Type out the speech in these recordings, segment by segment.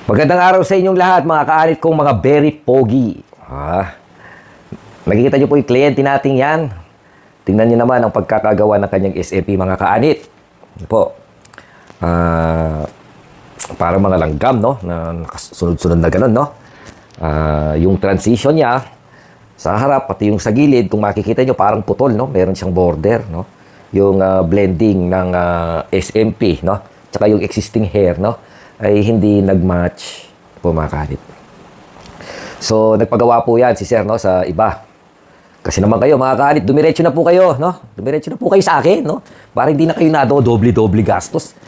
Magandang araw sa inyong lahat, mga kaanit kong mga very pogi. Nakikita nyo po yung kliyente natin yan. Tingnan nyo naman ang pagkakagawa ng kanyang SMP, mga kaanit. Ito po. Parang mga langgam, no? Na sunod-sunod na ganun, no? Yung transition niya sa harap, pati yung sa gilid, kung makikita nyo, parang putol, no? Meron siyang border, no? Yung blending ng SMP, no? Tsaka yung existing hair, no? Ay hindi nag-match po, mga kaanit. So, nagpagawa po yan si Sir, no? Sa iba. Kasi naman kayo, mga kaanit, dumiretso na po kayo, no? Dumiretso na po kayo sa akin, no? Para hindi na kayo doble-doble gastos.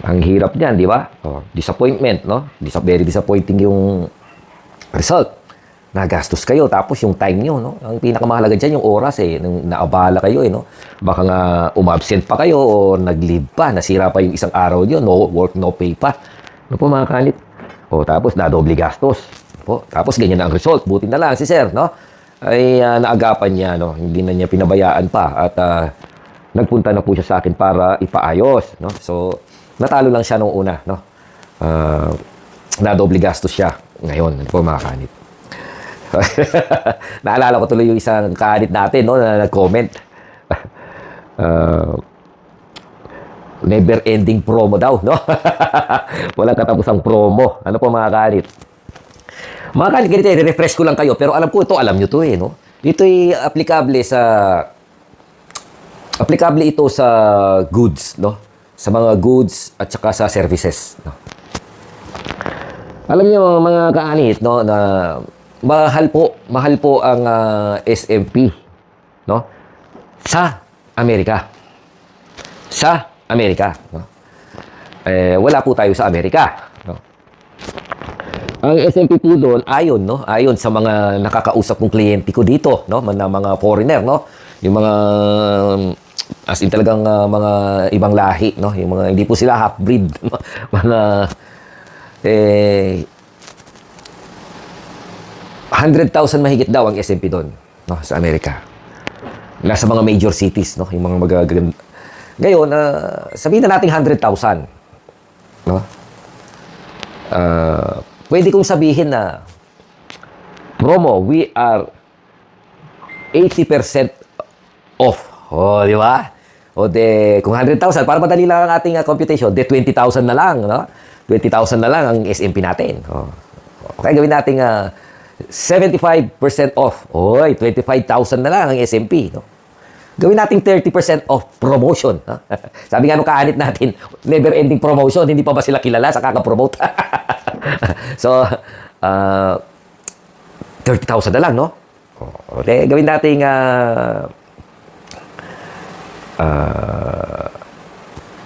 Ang hirap niyan, di ba? Disappointment, no? Very disappointing yung result. Nagastos kayo, tapos yung time nyo, no? Ang pinakamahalaga dyan, yung oras, nung naabala kayo, no? Baka nga umabsent pa kayo o nag-leave pa, nasira pa yung isang araw nyo, no work, no pay pa. Ano po, mga kaanit? Tapos nadoble gastos. Tapos ganyan ang result. Buti na lang si Sir, no? Ay naagapan niya, no? Hindi na niya pinabayaan pa at nagpunta na po siya sa akin para ipaayos, no? So, natalo lang siya nung una, no? Nadoble gastos siya ngayon, ano po, mga kaanit? Naalala ko tuloy yung isang kaanit natin, no, na nag-comment. Never ending promo daw, no? Walang katapusang promo. Ano po, mga kaanit? Mga kaanit, ganito, refresh ko lang kayo. Pero alam ko ito, alam nyo to, no? Ito ay applicable ito sa goods, no? Sa mga goods at saka sa services, no? Alam niyo, mga kaanit, no, na mahal po ang SMP, no? Sa Amerika. Sa Amerika, no? Wala po tayo sa Amerika, no? Ang SMP po doon, ayon sa mga nakakausap kong kliyente ko dito, no, mga foreigner, no? Yung mga as in talagang mga ibang lahi, no? Yung mga hindi po sila half-breed, mga 100,000 mahigit daw ang SMP doon, no, sa Amerika. Nasa mga major cities, no, yung mga magaganda. Ngayon, sabihin na natin 100,000, no? Pwede kong sabihin na promo, we are 80% off. Di ba? Kung 100,000, para madali lang ang ating computation, 20,000 na lang, no? 20,000 na lang ang SMP natin. Okay, gawin natin 75% off. 25,000 na lang ang SMP, no? Gawin natin 30% off promotion, no? Sabi nga nung kaanit natin, never ending promotion, hindi pa ba sila kilala sa kaka-promote? So, 30,000 na lang, no? Okay, gawin natin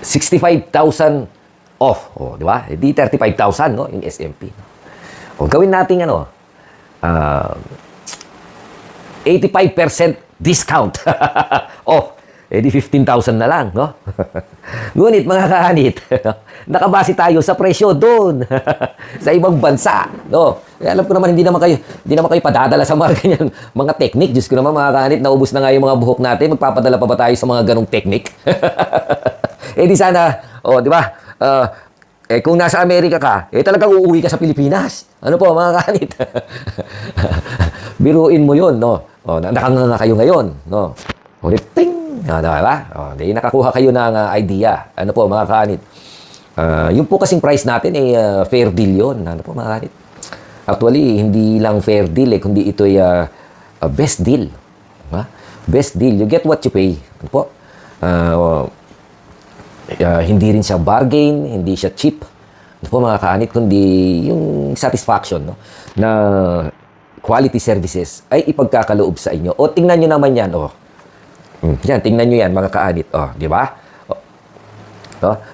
65,000 off. Di ba? Di 35,000, no? Yung SMP. Gawin natin 85% discount off. Di 15,000 na lang, no? Ngunit, mga kaanit, nakabase tayo sa presyo doon sa ibang bansa, no? Alam ko naman, hindi naman kayo padadala sa mga ganyan, mga technique. Diyos ko naman, mga kaanit, naubos na nga yung mga buhok natin. Magpapadala pa ba tayo sa mga ganong technique? Di sana, di ba? Kung nasa Amerika ka, talagang uuwi ka sa Pilipinas. Ano po, mga kaanit? Biruin mo yun, no? Nakanganga kayo ngayon, no? Ting! Diba? Nakakuha kayo ng idea. Ano po, mga kaanit? Yung po kasing price natin, fair deal yun. Ano po, mga kaanit? Actually, hindi lang fair deal, kundi ito ay best deal. Best deal. You get what you pay. Ano po? Hindi rin siya bargain, hindi siya cheap. Ano po, mga kaanit, kundi yung satisfaction, no, na quality services ay ipagkakaloob sa inyo. Tingnan nyo naman yan, yan, tingnan nyo yan, mga kaanit, di ba?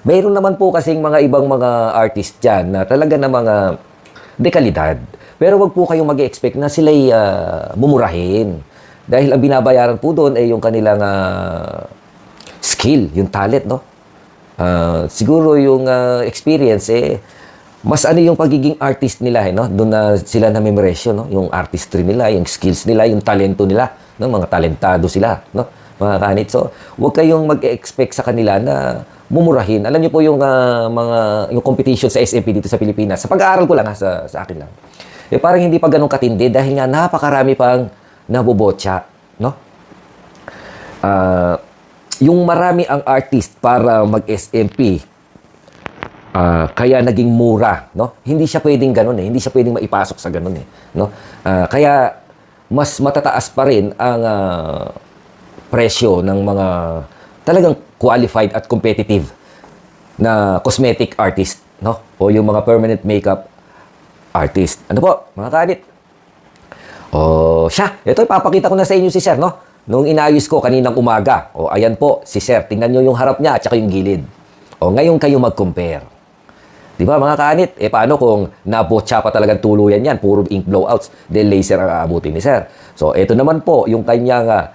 Mayroon naman po kasing mga ibang mga artist dyan na talaga na mga dekalidad. Pero wag po kayong mag-expect na sila'y mumurahin. Dahil ang binabayaran po doon ay yung kanilang skill, yung talent, no? Siguro yung experience, mas yung pagiging artist nila, no? Doon na sila namimeresyo, no? Yung artistry nila, yung skills nila, yung talento nila, no? Mga talentado sila, no? Mga kaanit. So, huwag kayong mag-expect sa kanila na mumurahin. Alam niyo po yung yung competition sa SMP dito sa Pilipinas. Sa pag-aaral ko lang sa akin lang. Eh parang hindi pa ganun katindi dahil nga napakarami pang nabobotya, no? Yung marami ang artist para mag-SMP, kaya naging mura, no? Hindi siya pwedeng ganun eh. Hindi siya pwedeng maipasok sa ganun eh, no? Kaya mas matataas pa rin ang presyo ng mga talagang qualified at competitive na cosmetic artist, no? O yung mga permanent makeup artist. Ano po, mga kanit? Siya. Ito, ipapakita ko na sa inyo si Sir, no? Nung inayos ko kaninang umaga. Ayan po, si Sir. Tingnan nyo yung harap niya at saka yung gilid. Ngayon kayo mag-compare. Di ba, mga kanit? Paano kung nabotsa pa talagang tuluyan yan? Puro ink blowouts. Then laser ang aabutin ni Sir. So, ito naman po, yung kanyang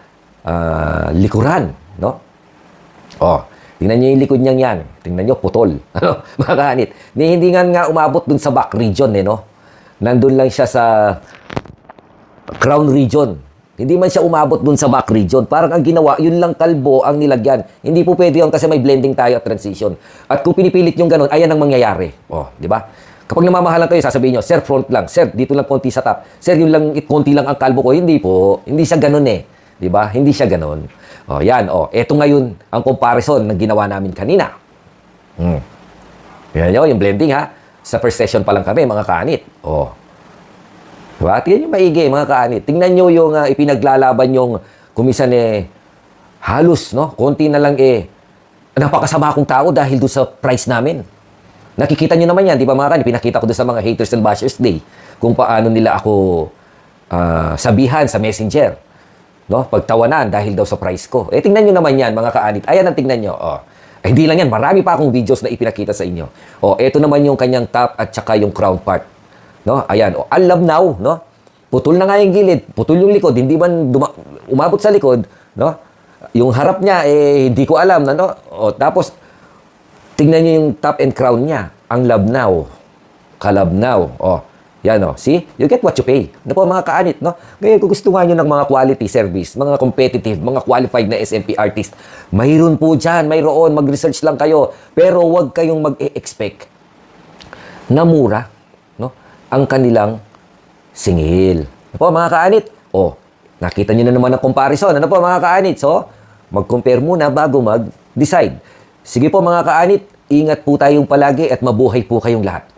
likuran, no? Tingnan nyo yung likod niyang yan. Tingnan nyo, putol. Ano, mga kanit? Hindi nga umabot dun sa back region, no? Nandun lang siya sa crown region. Hindi man siya umabot dun sa back region. Parang ang ginawa, yun lang kalbo ang nilagyan. Hindi po pwede yun kasi may blending tayo at transition. At kung pinipilit yung ganun, ayan ang mangyayari. Di ba? Kapag namamahalan kayo, sasabihin nyo, Sir, front lang. Sir, dito lang konti sa top. Sir, yun lang, konti lang ang kalbo ko. Hindi po. Hindi siya ganun eh. Di ba? Hindi siya ganun. Yan. Eto ngayon ang comparison na ginawa namin kanina. Yan yun, yung blending ha. Sa first session pa lang kami, mga kanit. Diba? Tingnan nyo maigi, mga kaanit. Tingnan nyo yung ipinaglalaban yung kumisan halos, no? Konti na lang napakasama akong tao dahil doon sa price namin. Nakikita nyo naman yan, di ba mga kaanit? Pinakita ko doon sa mga haters and bashers day kung paano nila ako sabihan sa messenger. No? Pagtawanan dahil daw sa price ko. Tingnan nyo naman yan, mga kaanit. Ayan ang tingnan nyo. Hindi lang yan, marami pa akong videos na ipinakita sa inyo. Ito naman yung kanyang top at saka yung crown part. No? Ayan, ang labnaw, no? Putol na nga yung gilid, putol yung likod, hindi man umabot sa likod, no? Yung harap niya, hindi ko alam, no? Tapos, tingnan niyo yung top and crown niya, ang labnaw, kalabnaw, yan, see? You get what you pay. Ano po, mga kaanit, no? Ngayon, kung gusto nga nyo ng mga quality service, mga competitive, mga qualified na SMP artist, mayroon po dyan, mayroon, mag-research lang kayo, pero huwag kayong mag-e-expect na mura, no? Ang kanilang singil. Ano po, mga kaanit? Nakita nyo na naman ang comparison. Ano po, mga kaanit? So, mag-compare muna bago mag-decide. Sige po, mga kaanit, ingat po tayong palagi at mabuhay po kayong lahat.